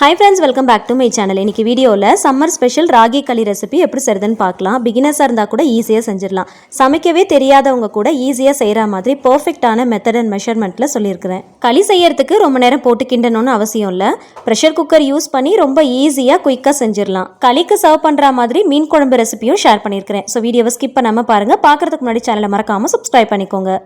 Hi friends, welcome back to my channel. இன்னைக்கு வீடியோவில் summer special ragi களி ரெசிபி எப்படி செய்றதுன்னு பார்க்கலாம். பிகினர்ஸாக இருந்தால் கூட ஈஸியாக செஞ்சிடலாம். சமைக்கவே தெரியாதவங்க கூட ஈஸியாக செய்கிற மாதிரி பர்ஃபெக்டான மெத்தட் அண்ட் மெஷர்மெண்ட்டில் சொல்லியிருக்கிறேன். களி செய்யறதுக்கு ரொம்ப நேரம் போட்டு கிண்டணும்னு அவசியம் இல்லை. ப்ரெஷர் குக்கர் யூஸ் பண்ணி ரொம்ப ஈஸியாக குயிக்காக செஞ்சிடலாம். களிக்கு சர்வ் பண்ணுற மாதிரி மீன் குழம்பு ரெசிபியும் ஷேர் பண்ணியிருக்கிறேன். ஸோ வீடியோவை ஸ்கிப் பண்ணாமல் பாருங்கள். பார்க்குறதுக்கு முன்னாடி சேனலை மறக்காமல் சப்ஸ்கிரைப் பண்ணிக்கோங்க.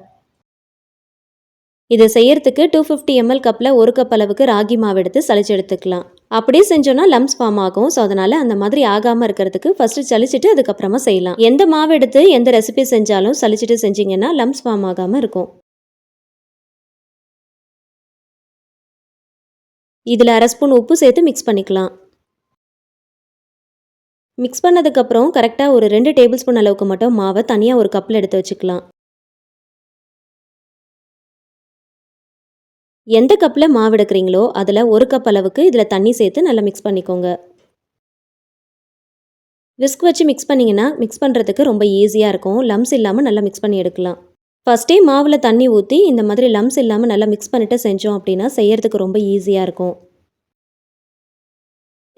இது செய்யறதுக்கு 250 ml கப்பில் 1 கப் அளவுக்கு ராகி மாவு எடுத்து சளிச்சு எடுத்துக்கலாம். அப்படியே செஞ்சோன்னா லம்ஸ் ஃபார்ம் ஆகும். ஸோ அதனால் அந்த மாதிரி ஆகாமல் இருக்கிறதுக்கு ஃபஸ்ட்டு சளிச்சிட்டு அதுக்கப்புறமா செய்யலாம். எந்த மாவு எடுத்து எந்த ரெசிபி செஞ்சாலும் சளிச்சிட்டு செஞ்சிங்கன்னா லம்ஸ் ஃபார்ம் ஆகாமல் இருக்கும். இதில் 1/2 ஸ்பூன் உப்பு சேர்த்து மிக்ஸ் பண்ணிக்கலாம். மிக்ஸ் பண்ணதுக்கப்புறம் கரெக்டாக ஒரு 2 டேபிள் ஸ்பூன் அளவுக்கு மட்டும் மாவை தனியாக ஒரு கப்பில் எடுத்து வச்சுக்கலாம். எந்த கப்பில் மாவு எடுக்கிறீங்களோ அதில் 1 கப் அளவுக்கு இதில் தண்ணி சேர்த்து நல்லா மிக்ஸ் பண்ணிக்கோங்க. விஸ்க் வச்சு மிக்ஸ் பண்ணிங்கன்னா மிக்ஸ் பண்ணுறதுக்கு ரொம்ப ஈஸியாக இருக்கும். லம்ஸ் இல்லாமல் நல்லா மிக்ஸ் பண்ணி எடுக்கலாம். ஃபஸ்ட்டே மாவில் தண்ணி ஊற்றி இந்த மாதிரி லம்ஸ் இல்லாமல் நல்லா மிக்ஸ் பண்ணிட்டு செஞ்சோம் அப்படின்னா செய்யறதுக்கு ரொம்ப ஈஸியாக இருக்கும்.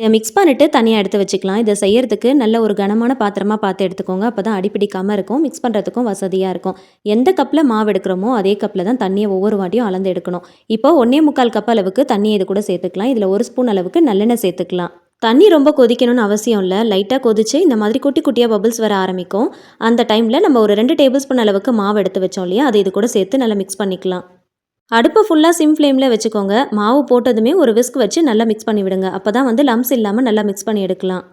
இதை மிக்ஸ் பண்ணிவிட்டு தனியாக எடுத்து வச்சுக்கலாம். இதை செய்யறதுக்கு நல்ல ஒரு கனமான பாத்திரமாக பார்த்து எடுத்துக்கோங்க. அப்போ தான் அடிப்பிடிக்காமல் இருக்கும். மிக்ஸ் பண்ணுறதுக்கும் வசதியாக இருக்கும். எந்த கப்பில் மாவு எடுக்கிறோமோ அதே கப்பில் தான் தண்ணியை ஒவ்வொரு வாட்டியும் அளந்து எடுக்கணும். இப்போ 1.25 கப் அளவுக்கு தண்ணி இது கூட சேர்த்துக்கலாம். இதில் 1 ஸ்பூன் அளவுக்கு நல்லெண்ணெய் சேர்த்துக்கலாம். தண்ணி ரொம்ப கொதிக்கணும்னு அவசியம் இல்லை. லைட்டாக கொதிச்சு இந்த மாதிரி குட்டி குட்டியாக பபிள்ஸ் வர ஆரம்பிக்கும். அந்த டைமில் நம்ம ஒரு 2 டேபிள் ஸ்பூன் அளவுக்கு மாவு எடுத்து வச்சோம் இல்லையா, அதை இது கூட சேர்த்து நல்லா மிக்ஸ் பண்ணிக்கலாம். அடுப்பு ஃபுல்லாக சிம் ஃப்ளேமில் வச்சுக்கோங்க. மாவு போட்டதுமே ஒரு விஸ்க் வச்சு நல்லா மிக்ஸ் பண்ணி விடுங்க. அப்போ தான் லம்ஸ் இல்லாமல் நல்லா மிக்ஸ் பண்ணி எடுக்கலாம்.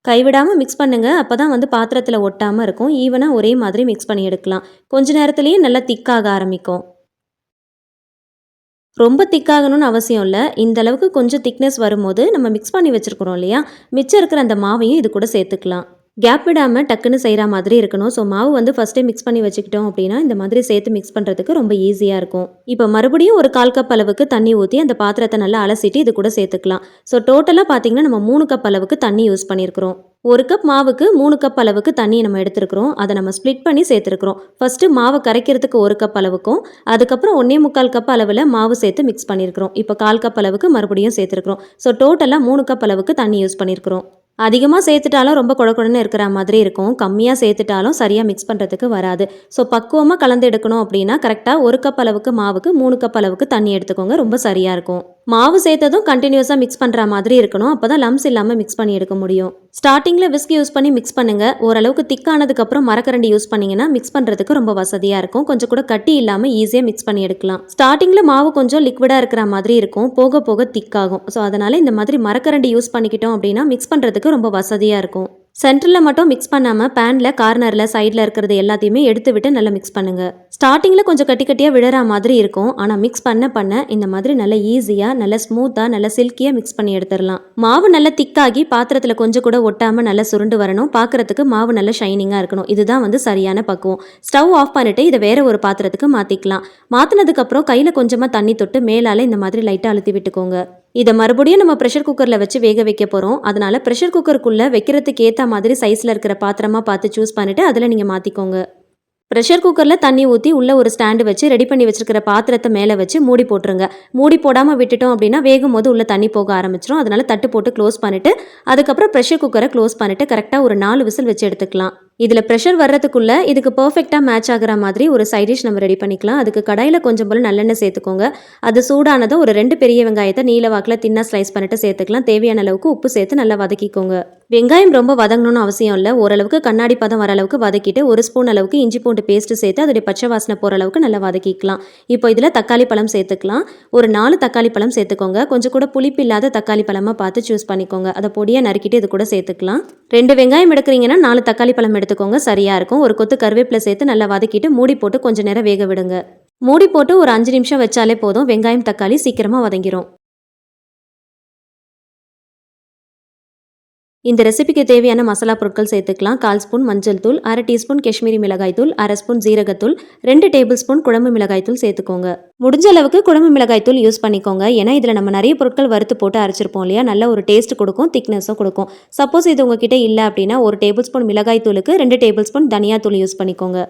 கைவிடாமல் மிக்ஸ் பண்ணுங்கள். அப்போ தான் பாத்திரத்தில் ஒட்டாமல் இருக்கும். ஈவனாக ஒரே மாதிரி மிக்ஸ் பண்ணி எடுக்கலாம். கொஞ்ச நேரத்துலேயே நல்லா திக்காக ஆரம்பிக்கும். ரொம்ப திக்காகணும்னு அவசியம் இல்லை. இந்த அளவுக்கு கொஞ்சம் திக்னஸ் வரும்போது நம்ம மிக்ஸ் பண்ணி வச்சுருக்கிறோம் இல்லையா, மிச்சம் இருக்கிற அந்த மாவையும் இது கூட சேர்த்துக்கலாம். கேப் விடாமல் டக்குன்னு செய்கிற மாதிரி இருக்கணும். ஸோ மாவு ஃபஸ்ட்டே மிக்ஸ் பண்ணி வச்சுக்கிட்டோம் அப்படின்னா இந்த மாதிரி சேர்த்து மிக்ஸ் பண்ணுறதுக்கு ரொம்ப ஈஸியாக இருக்கும். இப்போ மறுபடியும் ஒரு 1/4 கப் அளவுக்கு தண்ணி ஊற்றி அந்த பாத்திரத்தை நல்லா அலசிட்டு இது கூட சேர்த்துக்கலாம். ஸோ டோட்டலாக பார்த்தீங்கன்னா நம்ம 3 கப் அளவுக்கு தண்ணி யூஸ் பண்ணியிருக்கிறோம். 1 கப் மாவுக்கு 3 கப் அளவுக்கு தண்ணி நம்ம எடுத்துருக்கிறோம். அதை நம்ம ஸ்ப்ளிட் பண்ணி சேர்த்துருக்கிறோம். ஃபஸ்ட்டு மாவை கரைக்கிறதுக்கு 1 கப் அளவுக்கும் அதுக்கப்புறம் 1.25 கப் அளவில் மாவு சேர்த்து மிக்ஸ் பண்ணியிருக்கிறோம். இப்போ 1/4 கப் அளவுக்கு மறுபடியும் சேர்த்துருக்கிறோம். ஸோ டோட்டலாக 3 கப் அளவுக்கு தண்ணி யூஸ் பண்ணியிருக்கிறோம். அதிகமாக சேர்த்துட்டாலும் ரொம்ப குழக்குழன்னு இருக்கிற மாதிரி இருக்கும். கம்மியாக சேர்த்துட்டாலும் சரியாக மிக்ஸ் பண்ணுறதுக்கு வராது. ஸோ பக்குவமாக கலந்து எடுக்கணும் அப்படின்னா கரெக்டாக 1 கப் அளவுக்கு மாவுக்கு 3 கப் அளவுக்கு தண்ணி எடுத்துக்கோங்க. ரொம்ப சரியாக இருக்கும். மாவு சேர்த்ததும் கண்டினியூஸாக மிக்ஸ் பண்ணுற மாதிரி இருக்கணும். அப்போ தான் லம்ஸ் இல்லாமல் மிக்ஸ் பண்ணி எடுக்க முடியும். ஸ்டார்டிங்கில் விஸ்க் யூஸ் பண்ணி மிக்ஸ் பண்ணுங்கள். ஓரளவுக்கு திக்கானதுக்கப்புறம் மரக்கரண்டி யூஸ் பண்ணிங்கன்னா மிக்ஸ் பண்ணுறதுக்கு ரொம்ப வசதியாக இருக்கும். கொஞ்சம் கூட கட்டி இல்லாமல் ஈஸியாக மிக்ஸ் பண்ணி எடுக்கலாம். ஸ்டார்டிங்கில் மாவு கொஞ்சம் லிக்விடாக இருக்கிற மாதிரி இருக்கும். போக போக திக்காகும். ஸோ அதனால் இந்த மாதிரி மரக்கரண்டி யூஸ் பண்ணிக்கிட்டோம் அப்படின்னா மிக்ஸ் பண்ணுறதுக்கு ரொம்ப வசதியாக இருக்கும். சென்டரில் மட்டும் மிக்ஸ் பண்ணாமல் பேனில் கார்னரில் சைடில் இருக்கிறது எல்லாத்தையுமே எடுத்து விட்டு நல்லா மிக்ஸ் பண்ணுங்கள். ஸ்டார்டிங்கில் கொஞ்சம் கட்டி கட்டியாக விழற மாதிரி இருக்கும். ஆனால் மிக்ஸ் பண்ண இந்த மாதிரி நல்லா ஈஸியாக நல்லா ஸ்மூத்தாக நல்லா சில்கியாக மிக்ஸ் பண்ணி எடுத்துடலாம். மாவு நல்லா திக்காகி பாத்திரத்தில் கொஞ்சம் கூட ஒட்டாமல் நல்லா சுருண்டு வரணும். பார்க்குறதுக்கு மாவு நல்லா ஷைனிங்காக இருக்கணும். இதுதான் சரியான பக்குவம். ஸ்டவ் ஆஃப் பண்ணிவிட்டு இதை வேற ஒரு பாத்திரத்துக்கு மாற்றிக்கலாம். மாற்றினதுக்கப்புறம் கையில் கொஞ்சமாக தண்ணி தொட்டு மேலால் இந்த மாதிரி லைட்டாக அழுத்தி விட்டுக்கோங்க. இதை மறுபடியும் நம்ம ப்ரெஷர் குக்கரில் வச்சு வேக வைக்க போகிறோம். அதனால் ப்ரெஷர் குக்கருக்குள்ளே வைக்கிறதுக்கு ஏற்ற மாதிரி சைஸில் இருக்கிற பாத்திரமாக பார்த்து சூஸ் பண்ணிவிட்டு அதில் நீங்கள் மாற்றிக்கோங்க. ப்ரெஷர் குக்கரில் தண்ணி ஊற்றி உள்ளே ஒரு ஸ்டாண்டு வச்சு ரெடி பண்ணி வச்சுருக்கிற பாத்திரத்தை மேலே வச்சு மூடி போட்டுருங்க. மூடி போடாமல் விட்டுட்டோம் அப்படின்னா வேகும் போது உள்ளே தண்ணி போக ஆரம்பிச்சிடும். அதனால் தட்டு போட்டு க்ளோஸ் பண்ணிவிட்டு அதுக்கப்புறம் ப்ரெஷர் குக்கரை க்ளோஸ் பண்ணிவிட்டு கரெக்டாக ஒரு 4 விசில் வச்சு எடுத்துக்கலாம். இதில் ப்ரெஷர் வர்றதுக்குள்ளே இதுக்கு பர்ஃபெக்டாக மேட்ச் ஆகிற மாதிரி ஒரு சைட் டிஷ் நம்ம ரெடி பண்ணிக்கலாம். அதுக்கு கடாயில் கொஞ்சம் போல் நல்லெண்ணெய் சேர்த்துக்கோங்க. அது சூடானதும் ஒரு 2 பெரிய வெங்காயத்தை நீல வாக்கில் தின்னாக ஸ்லைஸ் பண்ணிட்டு சேர்த்துக்கலாம். தேவையான அளவுக்கு உப்பு சேர்த்து நல்லா வதக்கிக்கோங்க. வெங்காயம் ரொம்ப வதங்கணும்னு அவசியம் இல்லை. ஓரளவுக்கு கண்ணாடி பதம் வர அளவுக்கு வதக்கிட்டு 1 ஸ்பூன் அளவுக்கு இஞ்சி பூண்டு பேஸ்ட்டு சேர்த்து அதோடைய பச்சை வாசனை போகிற அளவுக்கு நல்லா வதக்கிக்கலாம். இப்போ இதில் தக்காளி பழம் சேர்த்துக்கலாம். ஒரு 4 தக்காளி பழம் சேர்த்துக்கோங்க. கொஞ்சம் கூட புளிப்பு இல்லாத தக்காளி பழமாக பார்த்து சூஸ் பண்ணிக்கோங்க. அதை பொடியாக நறுக்கிட்டு இது கூட சேர்த்துக்கலாம். 2 வெங்காயம் எடுக்கிறீங்கன்னா 4 தக்காளி பழம் எடுத்துக்கோங்க. சரியாக இருக்கும். ஒரு கொத்து கருவேப்பிலை சேர்த்து நல்லா வதக்கிட்டு மூடி போட்டு கொஞ்சம் நேரம் வேக விடுங்க. மூடி போட்டு ஒரு 5 நிமிஷம் வச்சாலே போதும். வெங்காயம் தக்காளி சீக்கிரமாக வதங்கிரும். இந்த ரெசிபிக்கு தேவையான மசாலா பொருட்கள் சேர்த்துக்கலாம். 1/4 ஸ்பூன் மஞ்சள் தூள், 1/2 டீஸ்பூன் காஷ்மீரி மிளகாய் தூள், 1/2 ஸ்பூன் ஜீரகத்தூள், 2 டேபிள் ஸ்பூன் குழம்பு மிளகாய் தூள் சேர்த்துக்கோங்க. முடிஞ்ச அளவுக்கு குழம்பு மிளகாய் தூள் யூஸ் பண்ணிக்கோங்க. ஏன்னா இதில் நம்ம நிறைய பொருட்கள் வறுத்து போட்டு அரைச்சிருப்போம் இல்லையா, நல்ல ஒரு டேஸ்ட் கொடுக்கும், திக்னஸும் கொடுக்கும். சப்போஸ் இது உங்ககிட்ட இல்லை அப்படின்னா 1 டேபிள் ஸ்பூன் மிளகாய் தூளுக்கு 2 டேபிள் ஸ்பூன் தனியா தூள் யூஸ் பண்ணிக்கோங்க.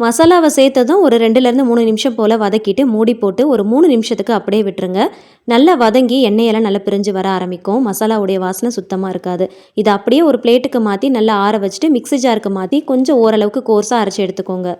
மசாலாவை சேர்த்ததும் ஒரு 2லேருந்து 3 நிமிஷம் போல் வதக்கிட்டு மூடி போட்டு ஒரு 3 நிமிஷத்துக்கு அப்படியே விட்டுருங்க. நல்லா வதங்கி எண்ணெயெல்லாம் நல்லா பிரிஞ்சு வர ஆரம்பிக்கும். மசாலாவுடைய வாசனை சுத்தமாக இருக்காது. இதை அப்படியே ஒரு பிளேட்டுக்கு மாற்றி நல்லா ஆற வச்சுட்டு மிக்ஸி ஜாருக்கு மாற்றி கொஞ்சம் ஓரளவுக்கு கோர்ஸாக அரைச்சி எடுத்துக்கோங்க.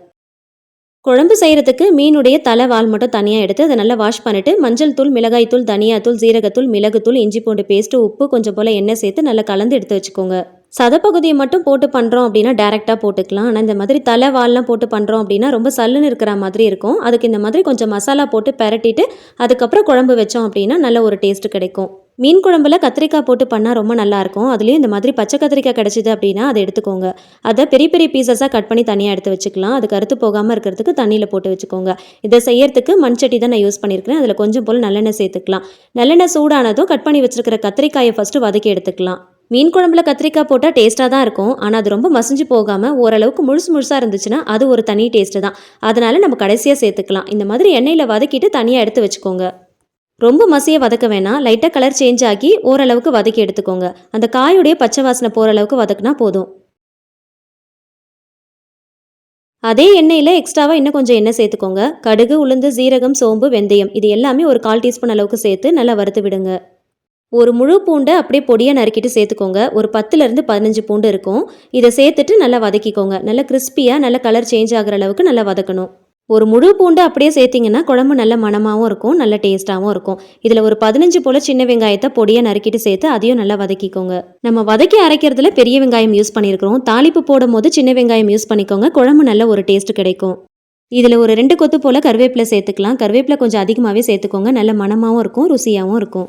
குழம்பு செய்கிறதுக்கு மீனுடைய தலை வால் மட்டும் தனியாக எடுத்து அதை நல்லா வாஷ் பண்ணிவிட்டு மஞ்சள் தூள், மிளகாய் தூள், தனியாத்தூள், ஜீரகத்தூள், மிளகுத்தூள், இஞ்சி பூண்டு பேஸ்ட்டு, உப்பு கொஞ்சம் போல் எண்ணெய் சேர்த்து நல்லா கலந்து எடுத்து வச்சுக்கோங்க. சதப்பகுதியை மட்டும் போட்டு பண்ணுறோம் அப்படின்னா டேரெக்டாக போட்டுக்கலாம். ஆனால் இந்த மாதிரி தலை வால்லாம் போட்டு பண்ணுறோம் அப்படின்னா ரொம்ப சல்லுன்னு இருக்கிற மாதிரி இருக்கும். அதுக்கு இந்த மாதிரி கொஞ்சம் மசாலா போட்டு பெரட்டிட்டு அதுக்கப்புறம் குழம்பு வச்சோம் அப்படின்னா நல்ல ஒரு டேஸ்ட்டு கிடைக்கும். மீன் குழம்புல கத்திரிக்காய் போட்டு பண்ணால் ரொம்ப நல்லாயிருக்கும். அதுலேயும் இந்த மாதிரி பச்சை கத்திரிக்காய் கிடச்சிது அப்படின்னா அதை எடுத்துக்கோங்க. அதை பெரிய பெரிய பீசஸாக கட் பண்ணி தனியாக எடுத்து வச்சுக்கலாம். அது கருத்து போகாமல் இருக்கிறதுக்கு தண்ணியில் போட்டு வச்சுக்கோங்க. இதை செய்யறதுக்கு மண்சட்டி தான் நான் யூஸ் பண்ணியிருக்கிறேன். அதில் கொஞ்சம் போல் நல்லெண்ணெய் சேர்த்துக்கலாம். நல்லெண்ணெய் சூடானதும் கட் பண்ணி வச்சுருக்கிற கத்திரிக்காயை ஃபஸ்ட்டு வதக்கி எடுத்துக்கலாம். மீன் குழம்புல கத்திரிக்காய் போட்டால் டேஸ்ட்டாக தான் இருக்கும். ஆனால் அது ரொம்ப மசிஞ்சு போகாமல் ஓரளவுக்கு முழுசாக இருந்துச்சுன்னா அது ஒரு தனி டேஸ்ட்டு தான். அதனால் நம்ம கடைசியாக சேர்த்துக்கலாம். இந்த மாதிரி எண்ணெயில் வதக்கிட்டு தனியாக எடுத்து வச்சுக்கோங்க. ரொம்ப மசிய வதக்க வேணாம். லைட்டாக கலர் சேஞ்ச் ஆகி ஓரளவுக்கு வதக்கி எடுத்துக்கோங்க. அந்த காயுடைய பச்சை வாசனை போகிற அளவுக்கு வதக்குனா போதும். அதே எண்ணெயில் எக்ஸ்ட்ராவாக இன்னும் கொஞ்சம் எண்ணெய் சேர்த்துக்கோங்க. கடுகு, உளுந்து, சீரகம், சோம்பு, வெந்தயம் இது எல்லாமே ஒரு 1/4 டீஸ்பூன் அளவுக்கு சேர்த்து நல்லா வறுத்து விடுங்க. ஒரு முழு பூண்டை அப்படியே பொடியாக நறுக்கிட்டு சேர்த்துக்கோங்க. ஒரு 10லேருந்து 15 பூண்டு இருக்கும். இதை சேர்த்துட்டு நல்லா வதக்கிக்கோங்க. நல்லா கிறிஸ்பியாக நல்லா கலர் சேஞ்ச் ஆகிற அளவுக்கு நல்லா வதக்கணும். ஒரு முழு பூண்டு அப்படியே சேர்த்திங்கன்னா குழம்பு நல்ல மணமாகவும் இருக்கும், நல்ல டேஸ்ட்டாகவும் இருக்கும். இதில் ஒரு 15 போல் சின்ன வெங்காயத்தை பொடியாக நறுக்கிட்டு சேர்த்து அதையும் நல்லா வதக்கிக்கோங்க. நம்ம வதக்கி அரைக்கிறதுல பெரிய வெங்காயம் யூஸ் பண்ணியிருக்கிறோம். தாளிப்பு போடும் போது சின்ன வெங்காயம் யூஸ் பண்ணிக்கோங்க. குழம்பு நல்ல ஒரு டேஸ்ட் கிடைக்கும். இதில் ஒரு 2 கொத்து போல் கருவேப்பிலை சேர்த்துக்கலாம். கருவேப்பிலை கொஞ்சம் அதிகமாகவே சேர்த்துக்கோங்க. நல்ல மணமாகவும் இருக்கும், ருசியாகவும் இருக்கும்.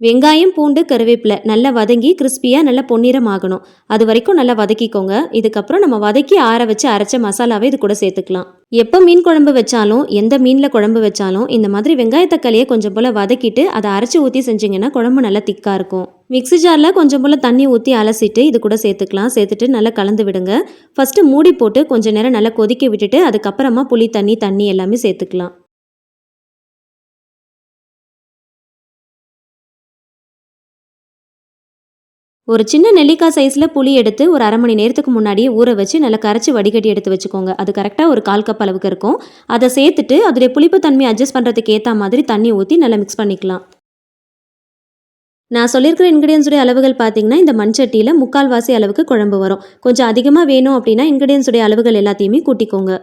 வெங்காயம், பூண்டு, கருவேப்பிலை நல்லா வதங்கி கிறிஸ்பியாக நல்லா பொன்னிறம் ஆகணும். அது வரைக்கும் நல்லா வதக்கிக்கோங்க. இதுக்கப்புறம் நம்ம வதக்கி ஆற வச்சு அரைச்ச மசாலாவை இது கூட சேர்த்துக்கலாம். எப்போ மீன் குழம்பு வச்சாலும் எந்த மீனில் குழம்பு வச்சாலும் இந்த மாதிரி வெங்காய தக்காளியை கொஞ்சம் போல் வதக்கிட்டு அதை அரைச்சி ஊற்றி செஞ்சிங்கன்னா குழம்பு நல்லா திக்காக இருக்கும். மிக்ஸி ஜாரில் கொஞ்சம் போல் தண்ணி ஊற்றி அலசிட்டு இது கூட சேர்த்துக்கலாம். சேர்த்துட்டு நல்லா கலந்து விடுங்க. ஃபஸ்ட்டு மூடி போட்டு கொஞ்சம் நேரம் நல்லா கொதிக்க விட்டுட்டு அதுக்கப்புறமா புளி தண்ணி எல்லாமே சேர்த்துக்கலாம். ஒரு சின்ன நெல்லிக்காய் சைஸில் புளி எடுத்து ஒரு 1/2 மணி நேரத்துக்கு முன்னாடியே ஊற வச்சு நல்லா கரைச்சி வடிகட்டி எடுத்து வச்சுக்கோங்க. அது கரெக்டாக ஒரு 1/4 கப் அளவுக்கு இருக்கும். அதை சேர்த்துட்டு அதோடைய புளிப்பு தன்மையை அட்ஜஸ்ட் பண்ணுறதுக்கு ஏற்ற மாதிரி தண்ணி ஊற்றி நல்லா மிக்ஸ் பண்ணிக்கலாம். நான் சொல்லியிருக்கிற இன்கிரியன்ஸுடைய அளவுகள் பார்த்தீங்கன்னா இந்த மண்சட்டியில் 3/4 வாசி அளவுக்கு குழம்பு வரும். கொஞ்சம் அதிகமாக வேணும் அப்படின்னா இன்கிரியன்ஸுடைய அளவுகள் எல்லாத்தையுமே கூட்டிக்கோங்க.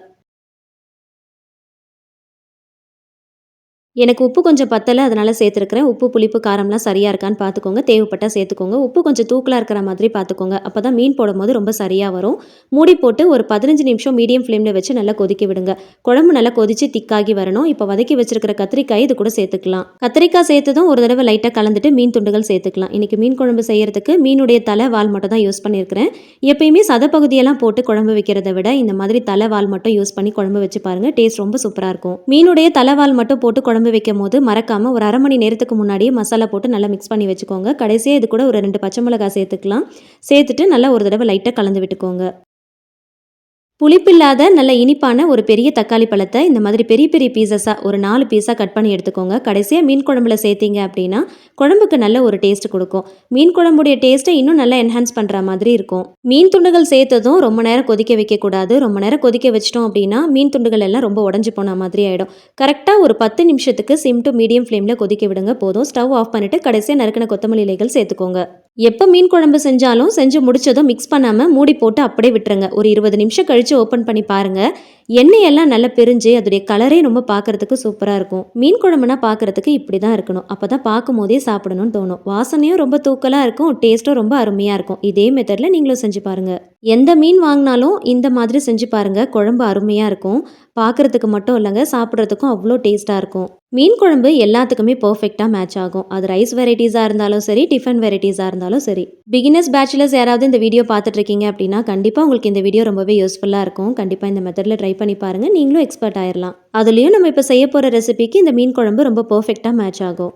எனக்கு உப்பு கொஞ்சம் பத்தலை, அதனால் சேர்த்துருக்கிறேன். உப்பு, புளிப்பு, காரம்லாம் சரியாக இருக்கான்னு பார்த்துக்கோங்க. தேவைப்பட்டால் சேர்த்துக்கோங்க. உப்பு கொஞ்சம் தூக்கலாக இருக்கிற மாதிரி பார்த்துக்கோங்க. அப்போ தான் மீன் போடும்போது ரொம்ப சரியாக வரும். மூடி போட்டு ஒரு 15 நிமிஷம் மீடியம் ஃப்ளேமில் வச்சு நல்லா கொதிக்க விடுங்க. குழம்பு நல்லா கொதித்து திக்காகி வரணும். இப்போ வதக்கி வச்சிருக்கிற கத்திரிக்காய் இது கூட சேர்த்துக்கலாம். கத்திரிக்காய் சேர்த்ததும் ஒரு தடவை லைட்டாக கலந்துட்டு மீன் துண்டுகள் சேர்த்துக்கலாம். இன்றைக்கி மீன் குழம்பு செய்கிறதுக்கு மீனுடைய தலை வால் மட்டும் தான் யூஸ் பண்ணியிருக்கிறேன். எப்பயுமே சதப்பகுதியெல்லாம் போட்டு குழம்பு வைக்கிறத விட இந்த மாதிரி தலை வால் மட்டும் யூஸ் பண்ணி குழம்பு வச்சு பாருங்கள். டேஸ்ட் ரொம்ப சூப்பராக இருக்கும். மீனுடைய தலைவால் மட்டும் போட்டு குழம்பு வைக்கும் போது மறக்காமல் ஒரு 1/2 மணி நேரத்துக்கு முன்னாடியே மசாலா போட்டு நல்லா மிக்ஸ் பண்ணி வச்சுக்கோங்க. கடைசியாக இது கூட ஒரு 2 பச்சை மிளகாய் சேர்த்துக்கலாம். சேர்த்துட்டு நல்லா ஒரு தடவை லைட்டாக கலந்து விட்டுக்கோங்க. புளிப்பில்லாத நல்ல இனிப்பான ஒரு பெரிய தக்காளி பழத்தை இந்த மாதிரி பெரிய பெரிய பீசஸாக ஒரு 4 பீஸாக கட் பண்ணி எடுத்துக்கோங்க. கடைசியாக மீன் குழம்புல சேர்த்திங்க அப்படின்னா குழம்புக்கு நல்ல ஒரு டேஸ்ட் கொடுக்கும். மீன் குழம்புடைய டேஸ்ட்டை இன்னும் நல்லா என்ஹான்ஸ் பண்ணுற மாதிரி இருக்கும். மீன் துண்டுகள் சேர்த்ததும் ரொம்ப நேரம் கொதிக்க வைக்கக்கூடாது. ரொம்ப நேரம் கொதிக்க வச்சிட்டோம் அப்படின்னா மீன் துண்டுகள் எல்லாம் ரொம்ப உடஞ்சி போன மாதிரி ஆகிடும். கரெக்டாக ஒரு 10 நிமிஷத்துக்கு சிம் டு மீடியம் ஃப்ளேமில் கொதிக்க விடுங்க போதும். ஸ்டவ் ஆஃப் பண்ணிவிட்டு கடைசியாக நறுக்கின கொத்தமல்லி இலைகள் சேர்த்துக்கோங்க. எப்போ மீன் குழம்பு செஞ்சாலும் செஞ்சு முடிச்சதும் மிக்ஸ் பண்ணாமல் மூடி போட்டு அப்படியே விட்டுருங்க. ஒரு 20 நிமிஷம் கழித்து ஓப்பன் பண்ணி பாருங்கள். எண்ணெயெல்லாம் நல்லா பிரிஞ்சு அதோடைய கலரே ரொம்ப பார்க்குறதுக்கு சூப்பராக இருக்கும். மீன் குழம்புனா பார்க்குறதுக்கு இப்படி தான் இருக்கணும். அப்போ தான் பார்க்கும் போதே சாப்பிடணும்னு தோணும். வாசனையும் ரொம்ப தூக்கலாக இருக்கும், டேஸ்ட்டும் ரொம்ப அருமையாக இருக்கும். இதே மெத்தடில் நீங்களும் செஞ்சு பாருங்கள். எந்த மீன் வாங்கினாலும் இந்த மாதிரி செஞ்சு பாருங்கள். குழம்பு அருமையாக இருக்கும். பார்க்குறதுக்கு மட்டும் இல்லைங்க, சாப்பிட்றதுக்கும் அவ்வளோ டேஸ்ட்டாக இருக்கும். மீன் குழம்பு எல்லாத்துக்குமே பர்ஃபெக்டாக மேட்ச் ஆகும். அது ரைஸ் வெரைட்டிஸாக இருந்தாலும் சரி, டிஃபன் வெரைட்டிஸாக இருந்தாலும் சரி. பிகினர்ஸ் பேச்சுலர்ஸ் யாராவது இந்த வீடியோ பார்த்துட்டு இருக்கீங்க அப்படின்னா கண்டிப்பாக உங்களுக்கு இந்த வீடியோ ரொம்பவே யூஸ்ஃபுல்லாக இருக்கும். கண்டிப்பாக இந்த மெத்தடில் ட்ரை பண்ணி பாருங்கள். நீங்களும் எக்ஸ்பர்ட் ஆயிடலாம். அதுலேயும் நம்ம இப்போ செய்ய போகிற ரெசிபிக்கு இந்த மீன் குழம்பு ரொம்ப பர்ஃபெக்டாக மேட்ச் ஆகும்.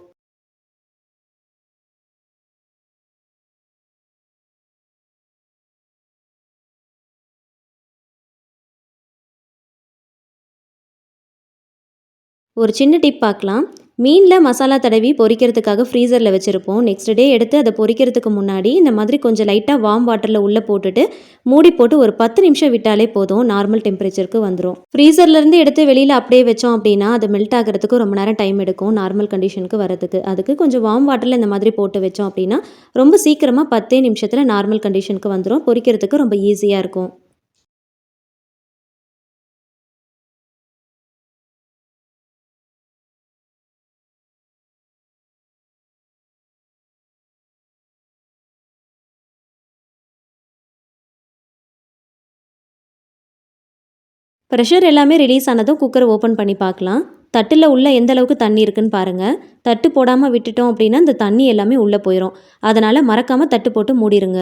ஒரு சின்ன டிப் பார்க்கலாம். மீனில் மசாலா தடவி பொரிக்கிறதுக்காக ஃப்ரீசரில் வச்சுருப்போம். நெக்ஸ்ட் டே எடுத்து அதை பொரிக்கிறதுக்கு முன்னாடி இந்த மாதிரி கொஞ்சம் லைட்டாக வார்ம் வாட்டரில் உள்ளே போட்டுட்டு மூடி போட்டு ஒரு 10 நிமிஷம் விட்டாலே போதும், நார்மல் டெம்பரேச்சருக்கு வந்துடும். ஃப்ரீசர்லேருந்து எடுத்து வெளியில் அப்படியே வச்சோம் அப்படின்னா அது மெல்ட் ஆகிறதுக்கு ரொம்ப நேரம் டைம் எடுக்கும் நார்மல் கண்டிஷனுக்கு வரதுக்கு. அதுக்கு கொஞ்சம் வார்ம் வாட்டரில் இந்த மாதிரி போட்டு வச்சோம் அப்படின்னா ரொம்ப சீக்கிரமாக 10 நிமிஷத்தில் நார்மல் கண்டிஷனுக்கு வந்துடும். பொரிக்கிறதுக்கு ரொம்ப ஈஸியாக இருக்கும். ப்ரெஷர் எல்லாமே ரிலீஸ் ஆனதும் குக்கரை ஓப்பன் பண்ணி பார்க்கலாம். தட்டில் உள்ள எந்த அளவுக்கு தண்ணி இருக்குன்னு பாருங்கள். தட்டு போடாமல் விட்டுட்டோம் அப்படின்னா இந்த தண்ணி எல்லாமே உள்ளே போயிடும். அதனால் மறக்காமல் தட்டு போட்டு மூடிடுங்க.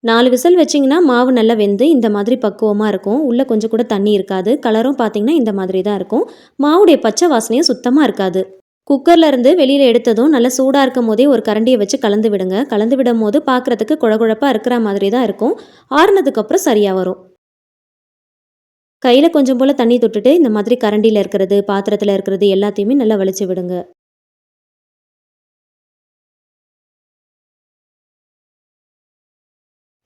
4 விசில் வச்சிங்கன்னா மாவு நல்லா வெந்து இந்த மாதிரி பக்குவமாக இருக்கும். உள்ளே கொஞ்சம் கூட தண்ணி இருக்காது. கலரும் பார்த்திங்கன்னா இந்த மாதிரி தான் இருக்கும். மாவுடைய பச்சை வாசனையும் சுத்தமாக இருக்காது. குக்கரில் இருந்து வெளியில் எடுத்ததும் நல்லா சூடாக இருக்கும் போதே ஒரு கரண்டியை வச்சு கலந்து விடுங்க. கலந்து விடும் போது பார்க்குறதுக்கு குழகுழப்பாக இருக்கிற மாதிரி தான் இருக்கும். ஆறுனதுக்கப்புறம் சரியாக வரும். கையில் கொஞ்சம் போல் தண்ணி தொட்டுட்டு இந்த மாதிரி கரண்டியில் இருக்கிறது, பாத்திரத்தில் இருக்கிறது எல்லாத்தையுமே நல்லா வலிச்சு விடுங்க.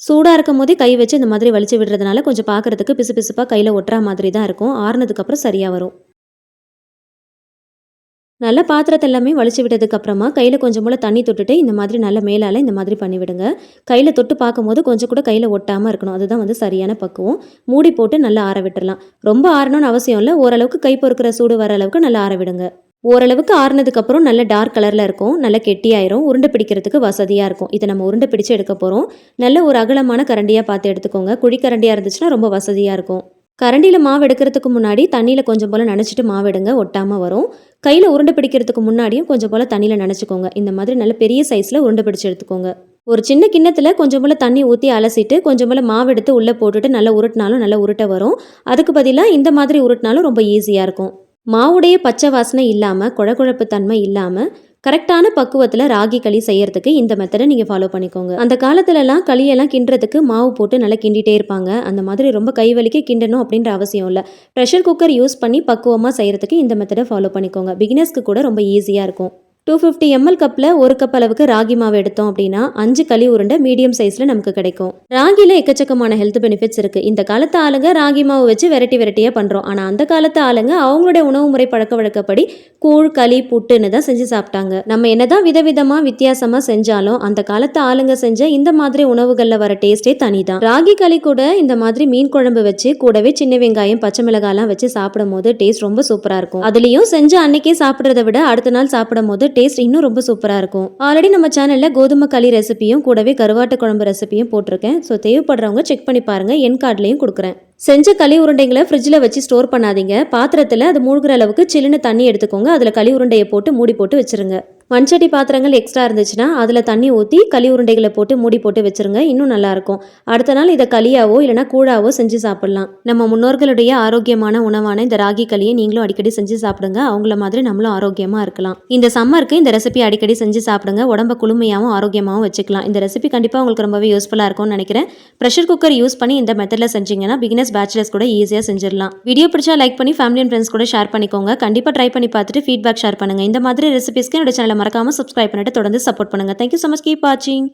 சூடாக இருக்கும் போதே கை வச்சு இந்த மாதிரி வலிச்சு விடுறதுனால கொஞ்சம் பார்க்குறதுக்கு பிசு பிசுப்பாக கையில் ஒட்டுற மாதிரி தான் இருக்கும். ஆறுனதுக்கப்புறம் சரியாக வரும். நல்ல பாத்திரத்தை எல்லாமே வலிச்சு விட்டதுக்கப்புறமா கையில் கொஞ்சம் போல் தண்ணி தொட்டுட்டு இந்த மாதிரி நல்ல மேலால் இந்த மாதிரி பண்ணிவிடுங்க. கையில் தொட்டு பார்க்கும்போது கொஞ்சம் கூட கையில் ஒட்டாமல் இருக்கணும். அதுதான் வந்து சரியான பக்குவம். மூடி போட்டு நல்லா ஆற விட்டுடலாம். ரொம்ப ஆறணும்னு அவசியம் இல்லை. ஓரளவுக்கு கை பொறுக்கிற சூடு வர அளவுக்கு நல்லா ஆற விடுங்க. ஓரளவுக்கு ஆறுனதுக்கப்புறம் நல்ல டார்க் கலரில் இருக்கும். நல்ல கெட்டியாயிரும். உருண்டை பிடிக்கிறதுக்கு வசதியாக இருக்கும். இதை நம்ம உருண்டை பிடிச்சு எடுக்க போகிறோம். நல்ல ஒரு அகலமான கரண்டியாக பார்த்து எடுத்துக்கோங்க. குழிக்கரண்டியாக இருந்துச்சுன்னா ரொம்ப வசதியாக இருக்கும். கரண்டியில் மாவு எடுக்கிறதுக்கு முன்னாடி தண்ணியில் கொஞ்சம் போல் நனைச்சிட்டு மாவு எடுங்க, ஒட்டாமல் வரும். கையில் உருண்டை பிடிக்கிறதுக்கு முன்னாடியும் கொஞ்சம் போல் தண்ணியில் நனைச்சிக்கோங்க. இந்த மாதிரி நல்ல பெரிய சைஸில் உருண்டை பிடிச்சி எடுத்துக்கோங்க. ஒரு சின்ன கிண்ணத்தில் கொஞ்சம் போல் தண்ணி ஊற்றி அலசிட்டு கொஞ்சம் போல் மாவு எடுத்து உள்ளே போட்டுட்டு நல்லா உருட்டினாலும் நல்லா உருட்டை வரும். அதுக்கு பதிலாக இந்த மாதிரி உருட்டினாலும் ரொம்ப ஈஸியாக இருக்கும். மாவுடைய பச்சை வாசனை இல்லாமல் குழகுழப்பு தன்மை இல்லாமல் கரெக்டான பக்குவத்தில் ராகி களி செய்யறதுக்கு இந்த மெத்தடை நீங்கள் ஃபாலோ பண்ணிக்கோங்க. அந்த காலத்துலலாம் களியெல்லாம் கிண்டுறதுக்கு மாவு போட்டு நல்லா கிண்டிகிட்டே இருப்பாங்க. அந்த மாதிரி ரொம்ப கை வலிக்க கிண்டணும் அப்படின்ற அவசியம் இல்லை. ப்ரெஷர் குக்கர் யூஸ் பண்ணி பக்குவமாக செய்கிறதுக்கு இந்த மெத்தடை ஃபாலோ பண்ணிக்கோங்க. பிகினர்ஸ்க்கு கூட ரொம்ப ஈஸியாக இருக்கும். 250 ml கப்பில் 1 கப் அளவுக்கு ராகி மாவு எடுத்தோம் அப்படின்னா 5 களி உருண்டை மீடியம் சைஸில் நமக்கு கிடைக்கும். ராகியில் எக்கச்சக்கமான ஹெல்த் பெனிஃபிட்ஸ் இருக்குது. இந்த காலத்து ஆளுங்க ராகி மாவு வச்சு வெரைட்டியாக பண்ணுறோம். ஆனால் அந்த காலத்து ஆளுங்க அவங்களுடைய உணவு முறை பழக்க வழக்கப்படி கூழ் களி புட்டுன்னு தான் செஞ்சு சாப்பிட்டாங்க. நம்ம என்னதான் விதவிதமாக வித்தியாசமாக செஞ்சாலும் அந்த காலத்து ஆளுங்க செஞ்ச இந்த மாதிரி உணவுகளில் வர டேஸ்டே தனி தான். ராகி களி கூட இந்த மாதிரி மீன் குழம்பு வச்சு கூடவே சின்ன வெங்காயம் பச்சை மிளகாய்லாம் வச்சு சாப்பிடும் போது டேஸ்ட் ரொம்ப சூப்பராக இருக்கும். அதுலேயும் செஞ்சு அன்னைக்கே சாப்பிட்றத விட அடுத்த நாள் சாப்பிடும் போது டேஸ்ட் இன்னும் ரொம்ப சூப்பராக இருக்கும். ஆல்ரெடி நம்ம சேனலில் கோதுமை களி ரெசிபியும் கூடவே கருவாட்டு குழம்பு ரெசிபியும் போட்டிருக்கேன். ஸோ தேவைப்படுறவங்க செக் பண்ணி பாருங்கள். என் கார்ட்லேயும் கொடுக்குறேன். செஞ்ச களி உருண்டைங்களை ஃப்ரிட்ஜில் வச்சு ஸ்டோர் பண்ணாதீங்க. பாத்திரத்தில் அது மூழ்கிற அளவுக்கு சில்லுன்னு தண்ணி எடுத்துக்கோங்க. அதில் களி உருண்டையை போட்டு மூடி போட்டு வச்சுருங்க. மண்சட்டி பாத்திரங்கள் எக்ஸ்ட்ரா இருந்துச்சுன்னா அதில் தண்ணி ஊற்றி களி உருண்டைகளை போட்டு மூடி போட்டு வச்சுருங்க. இன்னும் நல்லாயிருக்கும். அடுத்த நாள் இதை களியாவோ இல்லைனா கூழாவோ செஞ்சு சாப்பிட்லாம். நம்ம முன்னோர்களுடைய ஆரோக்கியமான உணவான இந்த ராகி களியை நீங்களும் அடிக்கடி செஞ்சு சாப்பிடுங்க. அவங்கள மாதிரி நம்மளும் ஆரோக்கியமாக இருக்கலாம். இந்த சம்மருக்கு இந்த ரெசிபி அடிக்கடி செஞ்சு சாப்பிடுங்க. உடம்ப குளுமையாகவும் ஆரோக்கியமாகவும் வச்சுக்கலாம். இந்த ரெசிபி கண்டிப்பாக உங்களுக்கு ரொம்பவே யூஸ்ஃபுல்லாக இருக்கும்னு நினைக்கிறேன். ப்ரெஷர் குக்கர் யூஸ் பண்ணி இந்த மெத்தடில் செஞ்சீங்கன்னா பிகினர்ஸ் பேச்சுலர்ஸ் கூட ஈஸியாக செஞ்சிடலாம். வீடியோ பிடிச்சா லைக் பண்ணி ஃபேமிலி அண்ட் ஃப்ரெண்ட்ஸ் கூட ஷேர் பண்ணிக்கோங்க. கண்டிப்பாக ட்ரை பண்ணி பார்த்துட்டு ஃபீட்பேக் ஷேர் பண்ணுங்கள். இந்த மாதிரி ரெசிபிஸ்க்கு என்னோட சேனலை மறக்காமல் சப்ஸ்கிரைப் பண்ணிட்டு தொடர்ந்து சப்போர்ட் பண்ணுங்கள். Thank you so much. கீப் வாட்சிங்.